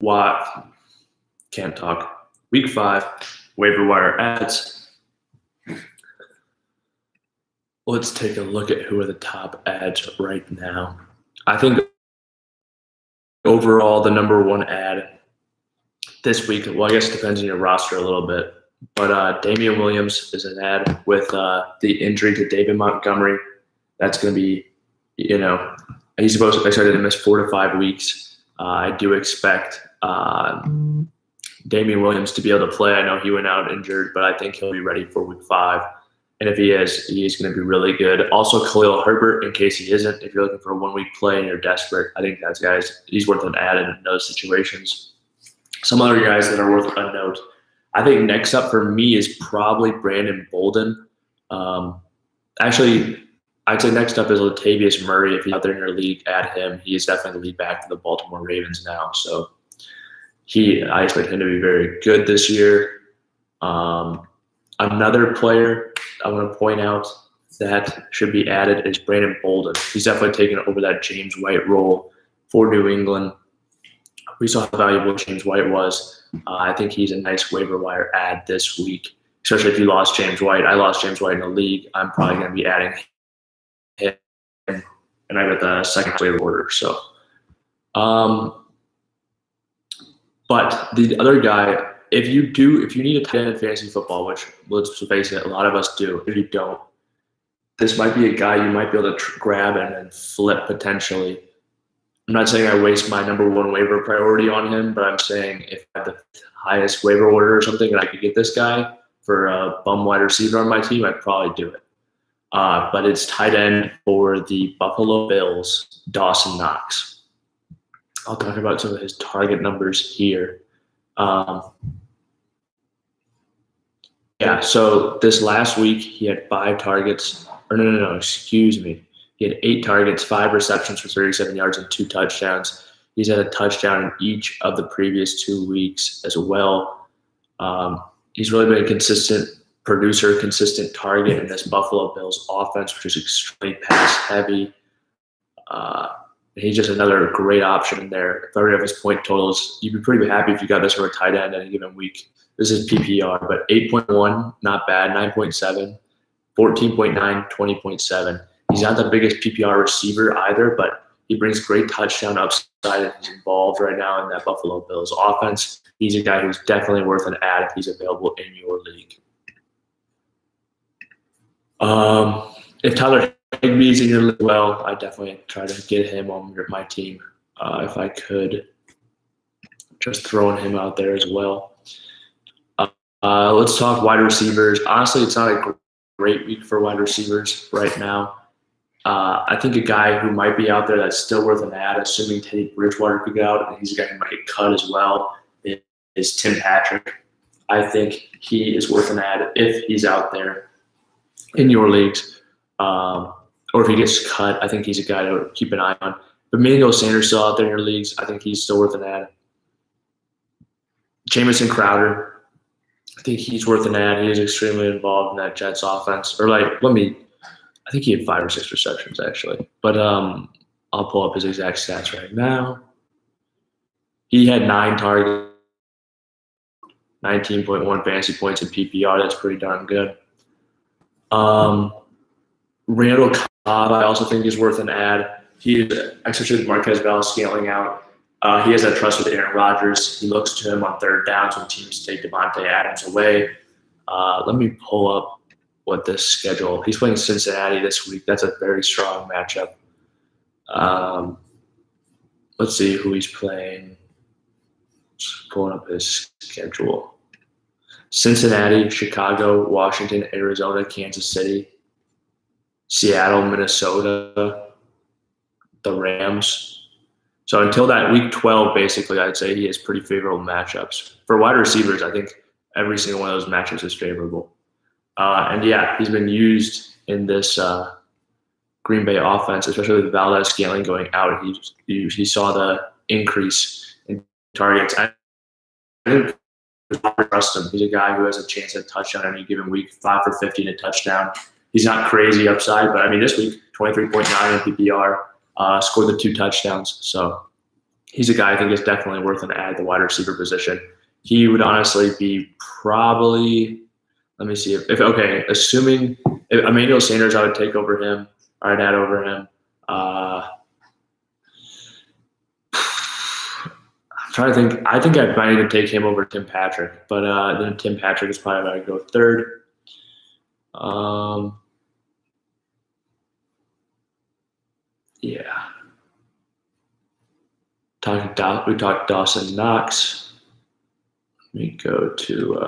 What? Can't talk. Week 5, waiver wire ads. Let's take a look at who are the top ads right now. I think overall the number one ad this week, well, I guess it depends on your roster a little bit, but Damian Williams is an ad with the injury to David Montgomery. That's going to be, he's expected to miss 4 to 5 weeks. I do expect Damian Williams to be able to play. I know he went out injured, but I think he'll be ready for week 5. And if he is, he's going to be really good. Also, Khalil Herbert, in case he isn't, if you're looking for a 1 week play and you're desperate, I think he's worth an ad in those situations. Some other guys that are worth a note. I think next up for me is probably Brandon Bolden. Actually, I'd say next up is Latavius Murray. If he's out there in your league, add him. He is definitely the lead back to the Baltimore Ravens now. So I expect him to be very good this year. Another player I want to point out that should be added is Brandon Bolden. He's definitely taken over that James White role for New England. We saw how valuable James White was. I think he's a nice waiver wire ad this week, especially if you lost James White. I lost James White in the league. I'm probably going to be adding him, and I got the second waiver order. So, but the other guy, if you need a tight end in fantasy football, which let's face it, a lot of us do. If you don't, this might be a guy you might be able to grab and then flip potentially. I'm not saying I waste my number one waiver priority on him, but I'm saying if I have the highest waiver order or something and I could get this guy for a bum wide receiver on my team, I'd probably do it. But it's tight end for the Buffalo Bills, Dawson Knox. I'll talk about some of his target numbers here. So this last week he had 5 targets. Excuse me. He had 8 targets, 5 receptions for 37 yards, and 2 touchdowns. He's had a touchdown in each of the previous 2 weeks as well. He's really been a consistent producer, consistent target in this Buffalo Bills offense, which is extremely pass-heavy. He's just another great option in there. If I read his point totals, you'd be pretty happy if you got this for a tight end any given week. This is PPR, but 8.1, not bad, 9.7, 14.9, 20.7. He's not the biggest PPR receiver either, but he brings great touchdown upside and he's involved right now in that Buffalo Bills offense. He's a guy who's definitely worth an ad if he's available in your league. If Tyler Higbee's in your league, well, I definitely try to get him on my team if I could. Just throwing him out there as well. Let's talk wide receivers. Honestly, it's not a great week for wide receivers right now. I think a guy who might be out there that's still worth an ad, assuming Teddy Bridgewater could get out, and he's a guy who might get cut as well, is Tim Patrick. I think he is worth an ad if he's out there in your leagues. Or if he gets cut, I think he's a guy to keep an eye on. But Emmanuel Sanders still out there in your leagues. I think he's still worth an ad. Jamison Crowder, I think he's worth an ad. He is extremely involved in that Jets offense. I think he had 5 or 6 receptions actually. But I'll pull up his exact stats right now. He had 9 targets, 19.1 fantasy points in PPR. That's pretty darn good. Randall Cobb, I also think is worth an ad. He is, especially with Marquez Valdez scaling out. He has that trust with Aaron Rodgers. He looks to him on third downs when teams take Devontae Adams away. Let me pull up what this schedule. He's playing Cincinnati this week. That's a very strong matchup. Let's see who he's playing. Just pulling up his schedule. Cincinnati, Chicago, Washington, Arizona, Kansas City, Seattle, Minnesota, the Rams. So until that week 12, basically, I'd say he has pretty favorable matchups. For wide receivers, I think every single one of those matchups is favorable. He's been used in this Green Bay offense, especially with Valdez scaling going out. He saw the increase in targets. I think I trust him. He's a guy who has a chance at a touchdown any given week, 5 for 50 and a touchdown. He's not crazy upside, but this week, 23.9 in PPR, scored the 2 touchdowns. So he's a guy I think is definitely worth an add at the wide receiver position. He would honestly be probably, let me see, assuming if Emmanuel Sanders, I would take over him, or I'd add over him. I'm trying to think. I think I might even take him over Tim Patrick, but then Tim Patrick is probably going to go third. Yeah. We talked Dawson, Knox. Let me go to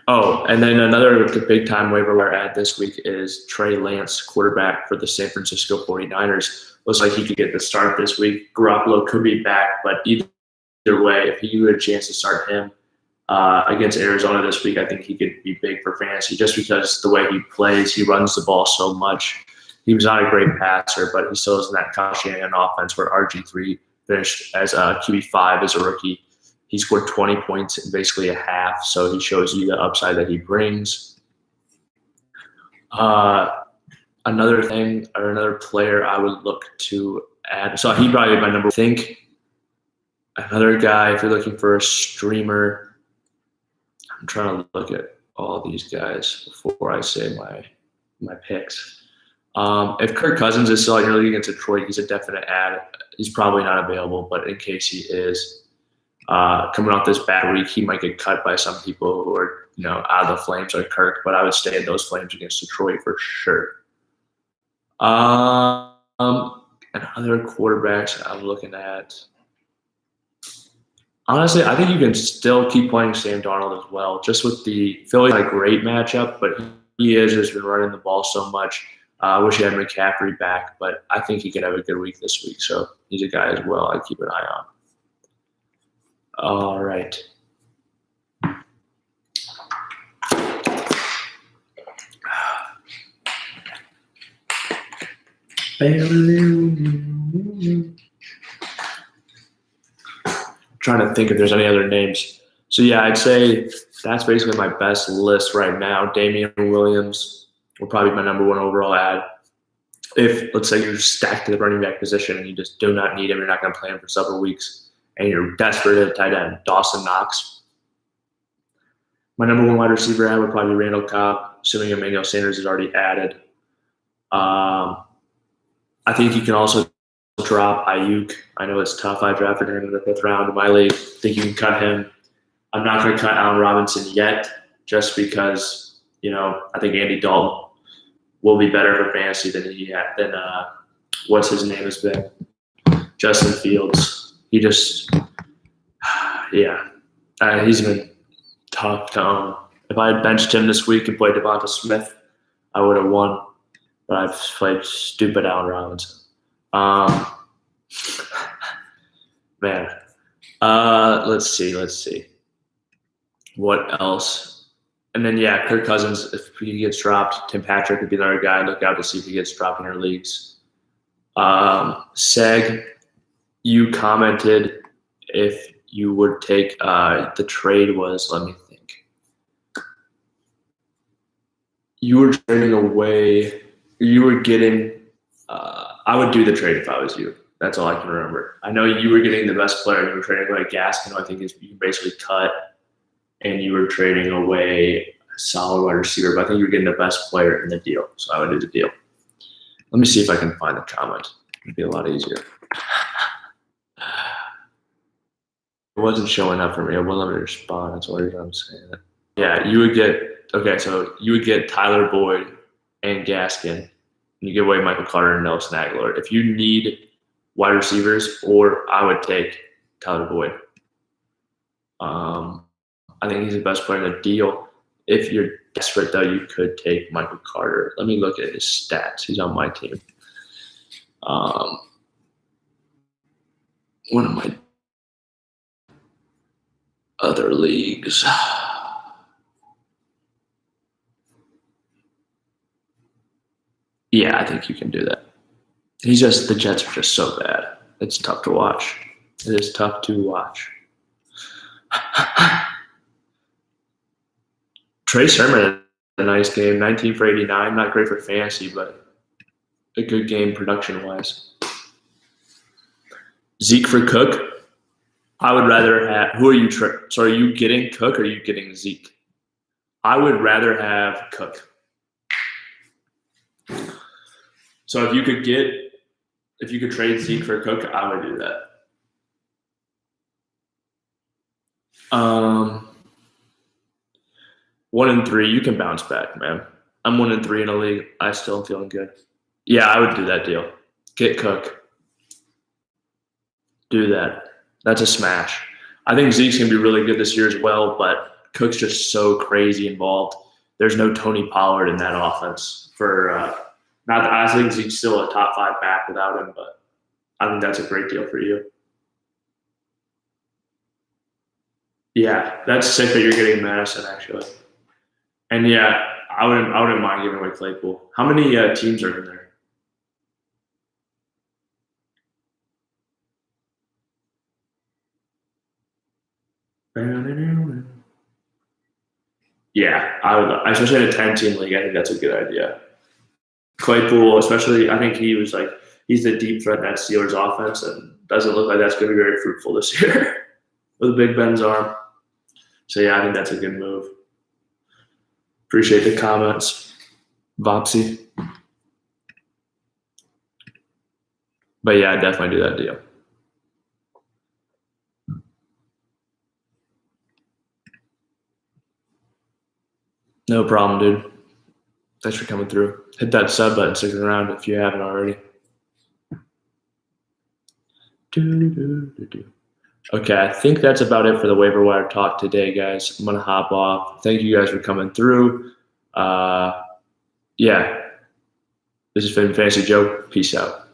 and then another big time waiver wire ad this week is Trey Lance, quarterback for the San Francisco 49ers. Looks like he could get the start this week. Garoppolo could be back, but either way, if you had a chance to start him against Arizona this week, I think he could be big for fantasy just because the way he plays, he runs the ball so much. He was not a great passer, but he still is in that Kyle Shanahan offense where RG3 finished as a QB5 as a rookie. He scored 20 points in basically a half, so he shows you the upside that he brings. Another player I would look to add. So he'd probably be my number. I think another guy, if you're looking for a streamer, I'm trying to look at all these guys before I say my picks. If Kirk Cousins is still in your league against Detroit, he's a definite add. He's probably not available, but in case he is, coming off this bad week, he might get cut by some people who are, out of the flames like Kirk, but I would stay in those flames against Detroit for sure. And other quarterbacks I'm looking at. Honestly, I think you can still keep playing Sam Darnold as well, just with the Philly, a great matchup, but he has just been running the ball so much. I wish he had McCaffrey back, but I think he could have a good week this week, so he's a guy as well I'd keep an eye on. All right. Trying to think if there's any other names. So, yeah, I'd say that's basically my best list right now. Damian Williams will probably be my number one overall ad. If, let's say, you're stacked at the running back position and you just do not need him, you're not going to play him for several weeks, and you're desperate at tight end, Dawson, Knox. My number one wide receiver ad would probably be Randall Cobb, assuming Emmanuel Sanders is already added. I think you can also drop Ayuk. I know it's tough. I drafted him in the 5th round of my league. I think you can cut him. I'm not going to cut Allen Robinson yet just because, I think Andy Dalton will be better for fantasy than what's his name has been, Justin Fields. He just, he's been tough to own. If I had benched him this week and played Devonta Smith, I would have won. But I've played stupid Allen Robinson. Man. Let's see. What else? And then, Kirk Cousins, if he gets dropped, Tim Patrick would be another guy. Look out to see if he gets dropped in your leagues. Seg, you commented if you would take the trade was, let me think. You were trading away. You were getting I would do the trade if I was you. That's all I can remember. I know you were getting the best player. You were trading away Gaskin, I think you basically cut, and you were trading away a solid wide receiver, but I think you were getting the best player in the deal, so I would do the deal. Let me see if I can find the comment. It'd be a lot easier. It wasn't showing up for me. It wouldn't let me respond. That's the only reason I'm saying it. Yeah, you would get Tyler Boyd and Gaskin, and you give away Michael Carter and Nelson Aguilar. If you need wide receivers, or I would take Tyler Boyd. I think he's the best player in the deal. If you're desperate, though, you could take Michael Carter. Let me look at his stats. He's on my team. One of my other leagues. Yeah, I think you can do that. The Jets are just so bad. It's tough to watch. It is tough to watch. Trey Sermon had a nice game, 19 for 89. Not great for fantasy, but a good game production-wise. Zeke for Cook. I would rather have. Who are you? So are you getting Cook or are you getting Zeke? I would rather have Cook. So if you could trade Zeke for Cook, I would do that. 1-3, you can bounce back, man. I'm 1-3 in a league. I still am feeling good. Yeah, I would do that deal. Get Cook. Do that. That's a smash. I think Zeke's going to be really good this year as well, but Cook's just so crazy involved. There's no Tony Pollard in that offense. I think Zeke's still a top 5 back without him, but I think that's a great deal for you. Yeah, that's sick that you're getting Madison, actually. And yeah, I wouldn't mind giving away Claypool. How many teams are in there? Yeah, I would, especially in a 10-team league. I think that's a good idea. Claypool, especially, I think he's the deep threat in that Steelers offense, and doesn't look like that's going to be very fruitful this year with Big Ben's arm. So yeah, I think that's a good move. Appreciate the comments, Vopsy. But yeah, I'd definitely do that deal. No problem, dude. Thanks for coming through. Hit that sub button, sticking around if you haven't already. Okay, I think that's about it for the waiver wire talk today, guys. I'm going to hop off. Thank you guys for coming through. Yeah, this has been Fantasy Joe. Peace out.